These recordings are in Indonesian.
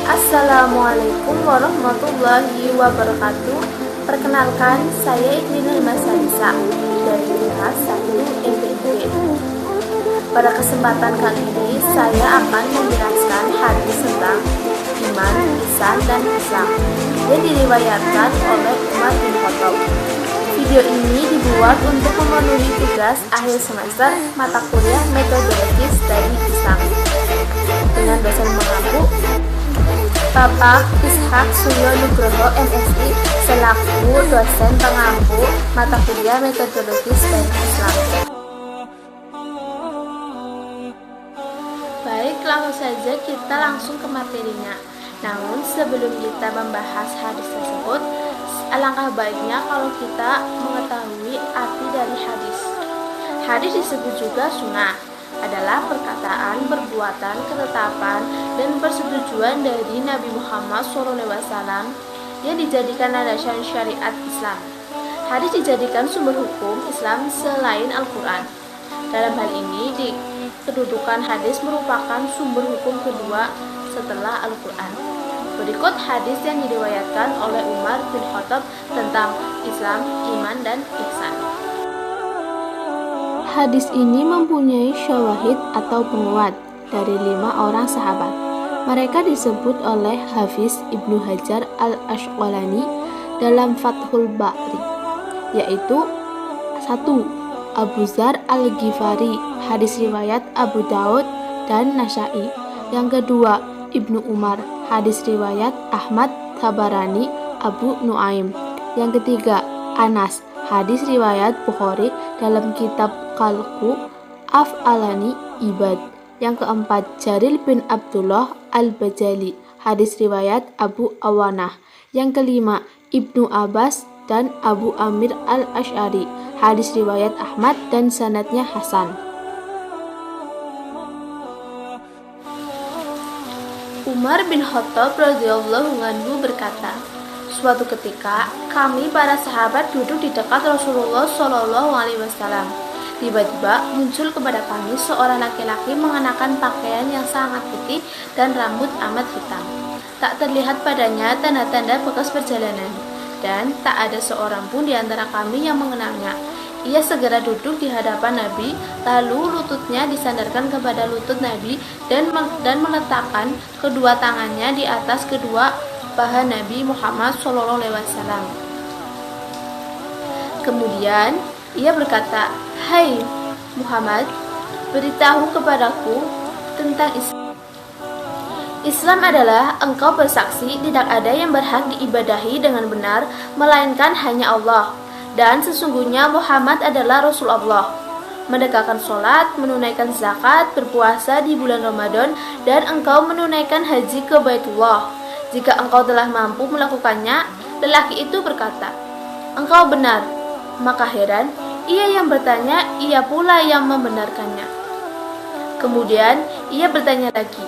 Assalamualaikum warahmatullahi wabarakatuh. Perkenalkan, saya Iklinul Masalisa dari kelas 1 MPB. Pada kesempatan kali ini, saya akan menjelaskan hadis tentang iman, ihsan, dan Islam yang diriwayatkan oleh Umar bin Khattab. Video ini dibuat untuk memenuhi tugas akhir semester mata kuliah metodologis dari Islam dengan dosen mengaku Bapak Ishak Suryo Nugroho MSI selaku dosen pengampu mata kuliah metodologis dari Islam. Baik, langsung saja kita langsung ke materinya. Namun sebelum kita membahas hadis tersebut, alangkah baiknya kalau kita mengetahui arti dari hadis. Hadis disebut juga sunnah, adalah perkataan, perbuatan, ketetapan, dan persetujuan dari Nabi Muhammad SAW yang dijadikan landasan syariat Islam. Hadis dijadikan sumber hukum Islam selain Al-Quran. Dalam hal ini, kedudukan hadis merupakan sumber hukum kedua setelah Al-Quran. Berikut hadis yang diriwayatkan oleh Umar bin Khattab tentang Islam, iman, dan ihsan. Hadis ini mempunyai syawahid atau penguat dari 5 orang sahabat. Mereka disebut oleh Hafiz Ibnu Hajar al-Asqalani dalam Fathul Bari, yaitu 1. Abu Dzar al-Ghifari, hadis riwayat Abu Daud dan Nasai. Yang kedua, Ibnu Umar, hadis riwayat Ahmad, Tabarani, Abu Nuaim. Yang ketiga, Anas, hadis riwayat Bukhari dalam kitab Khalqu Af'alani Ibad. Yang keempat, Jarir bin Abdullah al-Bajali, hadis riwayat Abu Awanah. Yang kelima, Ibnu Abbas dan Abu Amir al-Asy'ari, hadis riwayat Ahmad dan sanadnya hasan. Umar bin Khattab radhiyallahu anhu berkata, suatu ketika kami para sahabat duduk di dekat Rasulullah SAW. Tiba-tiba muncul kepada kami seorang laki-laki mengenakan pakaian yang sangat putih dan rambut amat hitam. Tak terlihat padanya tanda-tanda bekas perjalanan, dan tak ada seorang pun di antara kami yang mengenalnya. Ia segera duduk di hadapan Nabi, lalu lututnya disandarkan kepada lutut Nabi dan meletakkan kedua tangannya di atas kedua paha Nabi Muhammad SAW. Kemudian ia berkata, "Hai Muhammad, beritahu kepadaku tentang Islam. Islam adalah engkau bersaksi tidak ada yang berhak diibadahi dengan benar melainkan hanya Allah, dan sesungguhnya Muhammad adalah Rasul Allah. Menegakkan sholat, menunaikan zakat, berpuasa di bulan Ramadan, dan engkau menunaikan haji ke Baitullah. Jika engkau telah mampu melakukannya." Lelaki itu berkata, "Engkau benar." Maka heran, ia yang bertanya, ia pula yang membenarkannya. Kemudian ia bertanya lagi,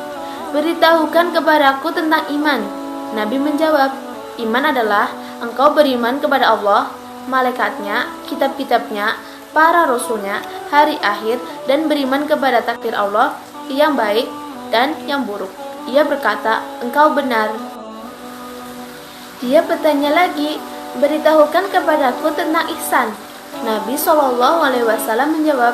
"Beritahukan kepadaku tentang iman." Nabi menjawab, "Iman adalah engkau beriman kepada Allah, malaikatnya, kitab-kitabnya, para rasulnya, hari akhir, dan beriman kepada takdir Allah yang baik dan yang buruk." Ia berkata, "Engkau benar." Dia bertanya lagi, "Beritahukan kepadaku tentang ihsan." Nabi SAW menjawab,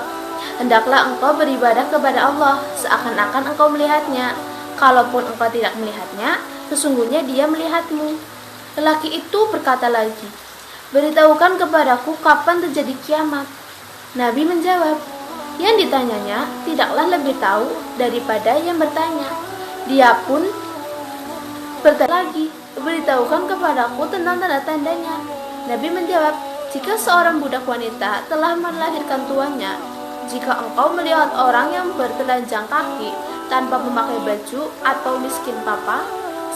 "Hendaklah engkau beribadah kepada Allah seakan-akan engkau melihatnya. Kalaupun engkau tidak melihatnya, sesungguhnya Dia melihatmu." Lelaki itu berkata lagi, "Beritahukan kepadaku kapan terjadi kiamat." Nabi menjawab, yang ditanyanya tidaklah lebih tahu daripada yang bertanya. Dia pun bertanya lagi, "Beritahukan kepadaku tentang tanda-tandanya." Nabi menjawab, "Jika seorang budak wanita telah melahirkan tuannya, jika engkau melihat orang yang bertelanjang kaki tanpa memakai baju atau miskin papa,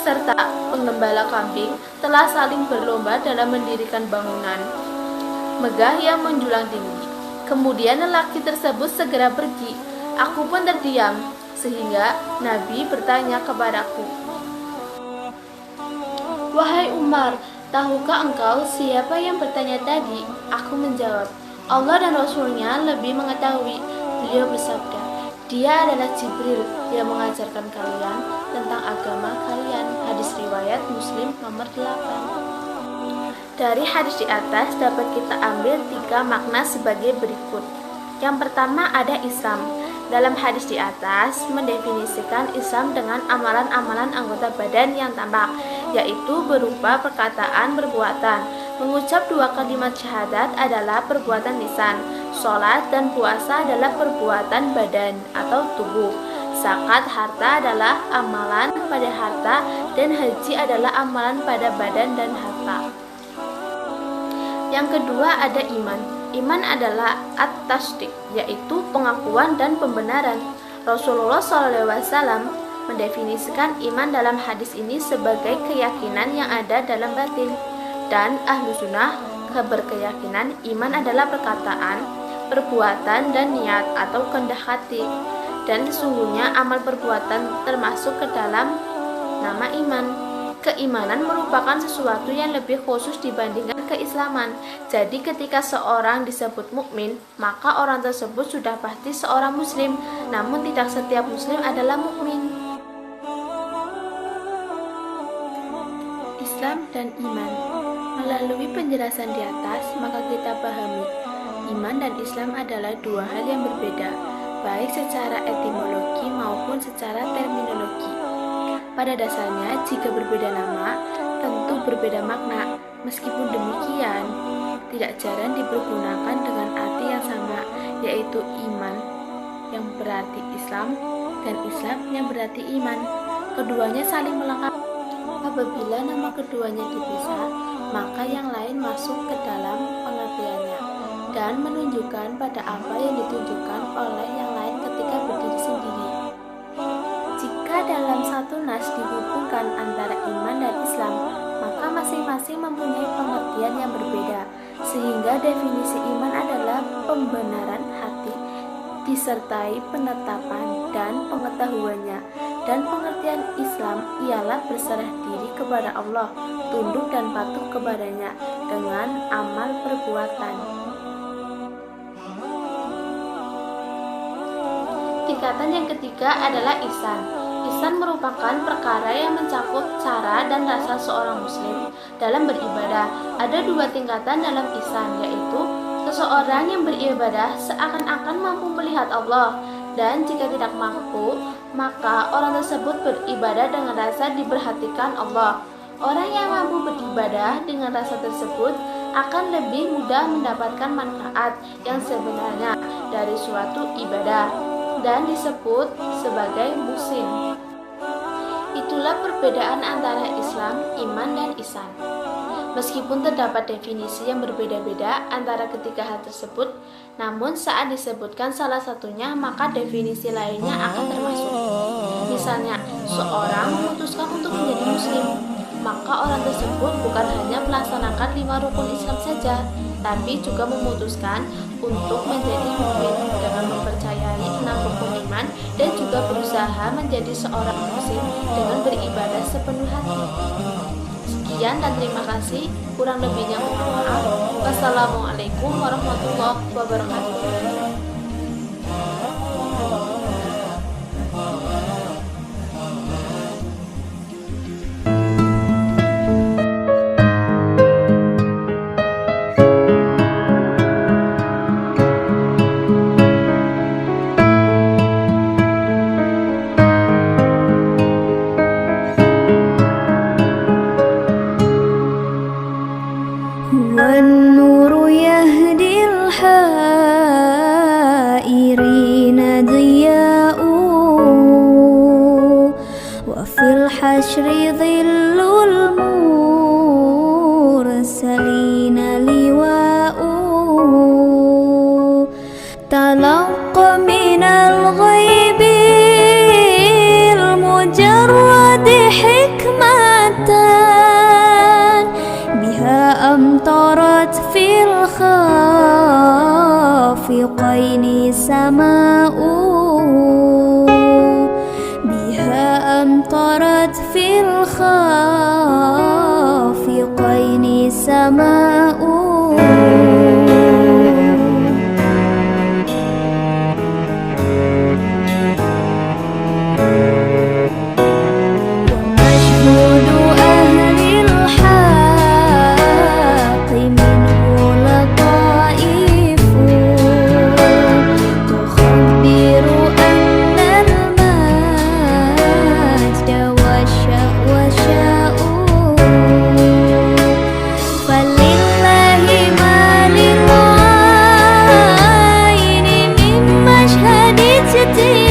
serta penggembala kambing telah saling berlomba dalam mendirikan bangunan megah yang menjulang tinggi." Kemudian lelaki tersebut segera pergi. Aku pun terdiam, sehingga Nabi bertanya kepadaku, "Wahai Umar, tahukah engkau siapa yang bertanya tadi?" Aku menjawab, "Allah dan Rasulnya lebih mengetahui." Beliau bersabda, Dia adalah Jibril yang mengajarkan kalian tentang agama kalian. Hadis riwayat Muslim nomor 8. Dari hadis di atas dapat kita ambil 3 makna sebagai berikut. Yang pertama ada Islam. Dalam hadis di atas mendefinisikan Islam dengan amalan-amalan anggota badan yang tampak, yaitu berupa perkataan, perbuatan. Mengucap 2 kalimat syahadat adalah perbuatan lisan. Sholat dan puasa adalah perbuatan badan atau tubuh. Zakat harta adalah amalan pada harta, dan haji adalah amalan pada badan dan harta. Yang kedua ada iman. Iman adalah at-tasdiq, yaitu pengakuan dan pembenaran. Rasulullah SAW mendefinisikan iman dalam hadis ini sebagai keyakinan yang ada dalam batin. Dan ahlu sunnah berkeyakinan iman adalah perkataan, perbuatan, dan niat atau kehendak hati. Dan sesungguhnya amal perbuatan termasuk ke dalam nama iman. Keimanan merupakan sesuatu yang lebih khusus dibandingkan keislaman. Jadi ketika seorang disebut mukmin, maka orang tersebut sudah pasti seorang muslim. Namun tidak setiap muslim adalah mukmin. Islam dan iman. Melalui penjelasan di atas, maka kita pahami iman dan Islam adalah 2 hal yang berbeda, baik secara etimologi maupun secara terminologi. Pada dasarnya, jika berbeda nama, tentu berbeda makna. Meskipun demikian, tidak jarang dipergunakan dengan arti yang sama, yaitu iman yang berarti Islam dan Islam yang berarti iman. Keduanya saling melengkapi. Apabila nama keduanya dipisah, maka yang lain masuk ke dalam pengertiannya dan menunjukkan pada apa yang ditunjukkan oleh yang lain ketika berdiri sendiri. Jika dalam satu nas dihubungkan antara iman dan Islam, maka masing-masing mempunyai pengertian yang berbeda, sehingga definisi iman adalah pembenaran hati disertai penetapan dan pengetahuannya, dan pengertian Islam ialah berserah diri kepada Allah, tunduk dan patuh kepadanya dengan amal perbuatan. Tingkatan yang ketiga adalah ihsan. Ihsan merupakan perkara yang mencakup cara dan rasa seorang muslim dalam beribadah. Ada 2 tingkatan dalam ihsan, yaitu seseorang yang beribadah seakan-akan mampu melihat Allah, dan jika tidak mampu, maka orang tersebut beribadah dengan rasa diperhatikan Allah. Orang yang mampu beribadah dengan rasa tersebut akan lebih mudah mendapatkan manfaat yang sebenarnya dari suatu ibadah dan disebut sebagai muhsin. Itulah perbedaan antara Islam, iman, dan ihsan. Meskipun terdapat definisi yang berbeda-beda antara ketiga hal tersebut, namun saat disebutkan salah satunya, maka definisi lainnya akan termasuk. Misalnya, seorang memutuskan untuk menjadi muslim, maka orang tersebut bukan hanya melaksanakan 5 rukun Islam saja, tapi juga memutuskan untuk menjadi mukmin dengan mempercayai 6 rukun iman dan juga berusaha menjadi seorang muslim dengan beribadah sepenuh hati. Sekian dan terima kasih. Kurang lebihnya mohon maaf. Wassalamualaikum warahmatullahi wabarakatuh. والنور يهدي الحائرين ضياء وفي الحشر ظل المرسلين لواء تلقى من الغيب المجرد حكمة بها أمطرت في الخافقين سماء بها أمطرت في الخافقين سماء جديد